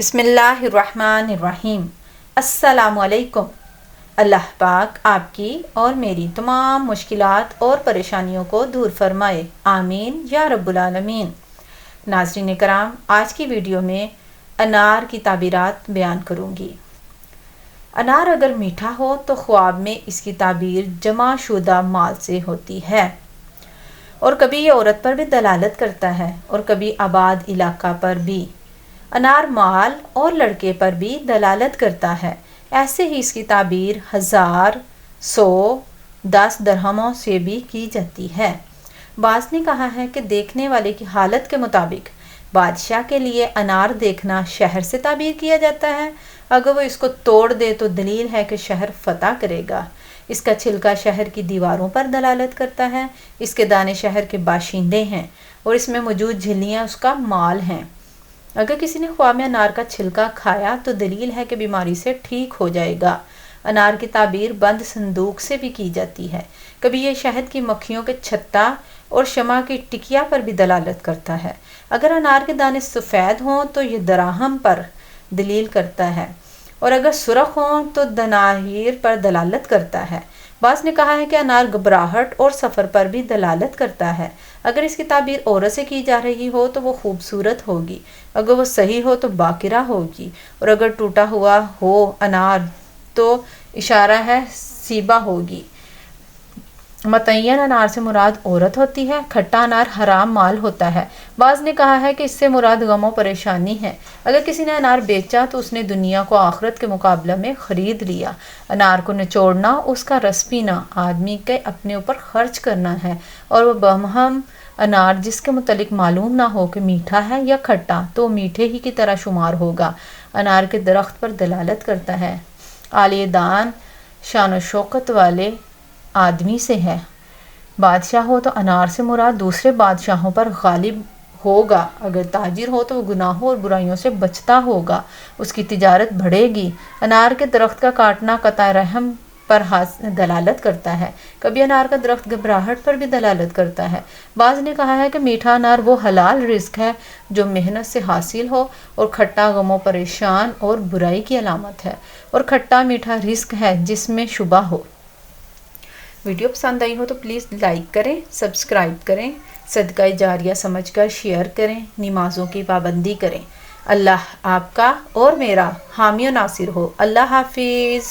بسم اللہ الرحمن الرحیم۔ السلام علیکم۔ اللہ پاک آپ کی اور میری تمام مشکلات اور پریشانیوں کو دور فرمائے، آمین یا رب العالمین۔ ناظرین کرام، آج کی ویڈیو میں انار کی تعبیرات بیان کروں گی۔ انار اگر میٹھا ہو تو خواب میں اس کی تعبیر جمع شدہ مال سے ہوتی ہے، اور کبھی یہ عورت پر بھی دلالت کرتا ہے اور کبھی آباد علاقہ پر بھی۔ انار مال اور لڑکے پر بھی دلالت کرتا ہے۔ ایسے ہی اس کی تعبیر 1000، 100، 10 درہموں سے بھی کی جاتی ہے۔ بعض نے کہا ہے کہ دیکھنے والے کی حالت کے مطابق بادشاہ کے لیے انار دیکھنا شہر سے تعبیر کیا جاتا ہے۔ اگر وہ اس کو توڑ دے تو دلیل ہے کہ شہر فتح کرے گا۔ اس کا چھلکا شہر کی دیواروں پر دلالت کرتا ہے۔ اس کے دانے شہر کے باشندے ہیں اور اس میں موجود جھلیاں اس کا مال ہیں۔ اگر کسی نے خواب میں انار کا چھلکا کھایا تو دلیل ہے کہ بیماری سے ٹھیک ہو جائے گا۔ انار کی تعبیر بند صندوق سے بھی کی جاتی ہے۔ کبھی یہ شہد کی مکھیوں کے چھتا اور شمع کی ٹکیا پر بھی دلالت کرتا ہے۔ اگر انار کے دانے سفید ہوں تو یہ دراہم پر دلیل کرتا ہے، اور اگر سرخ ہوں تو دنانیر پر دلالت کرتا ہے۔ بعض نے کہا ہے کہ انار گھبراہٹ اور سفر پر بھی دلالت کرتا ہے۔ اگر اس کی تعبیر عورت سے کی جا رہی ہو تو وہ خوبصورت ہوگی، اگر وہ صحیح ہو تو باقرہ ہوگی، اور اگر ٹوٹا ہوا ہو انار تو اشارہ ہے سیبہ ہوگی۔ متعین انار سے مراد عورت ہوتی ہے۔ کھٹا انار حرام مال ہوتا ہے۔ بعض نے کہا ہے کہ اس سے مراد غم و پریشانی ہے۔ اگر کسی نے انار بیچا تو اس نے دنیا کو آخرت کے مقابلہ میں خرید لیا۔ انار کو نچوڑنا، اس کا رس پینا آدمی کے اپنے اوپر خرچ کرنا ہے، اور وہ بہم انار جس کے متعلق معلوم نہ ہو کہ میٹھا ہے یا کھٹا تو میٹھے ہی کی طرح شمار ہوگا۔ انار کے درخت پر دلالت کرتا ہے۔ عالیہ دان شان و شوکت والے آدمی سے ہے۔ بادشاہ ہو تو انار سے مراد دوسرے بادشاہوں پر غالب ہوگا۔ اگر تاجر ہو تو وہ گناہوں اور برائیوں سے بچتا ہوگا، اس کی تجارت بڑھے گی۔ انار کے درخت کا کاٹنا قطع رحم پر دلالت کرتا ہے۔ کبھی انار کا درخت گھبراہٹ پر بھی دلالت کرتا ہے۔ بعض نے کہا ہے کہ میٹھا انار وہ حلال رزق ہے جو محنت سے حاصل ہو، اور کھٹا غم و پریشان اور برائی کی علامت ہے، اور کھٹا میٹھا رزق ہے جس میں شبہ ہو۔ ویڈیو پسند آئی ہو تو پلیز لائک کریں، سبسکرائب کریں، صدقہ جاریہ سمجھ کر شیئر کریں، نمازوں کی پابندی کریں۔ اللہ آپ کا اور میرا حامی و ناصر ہو۔ اللہ حافظ۔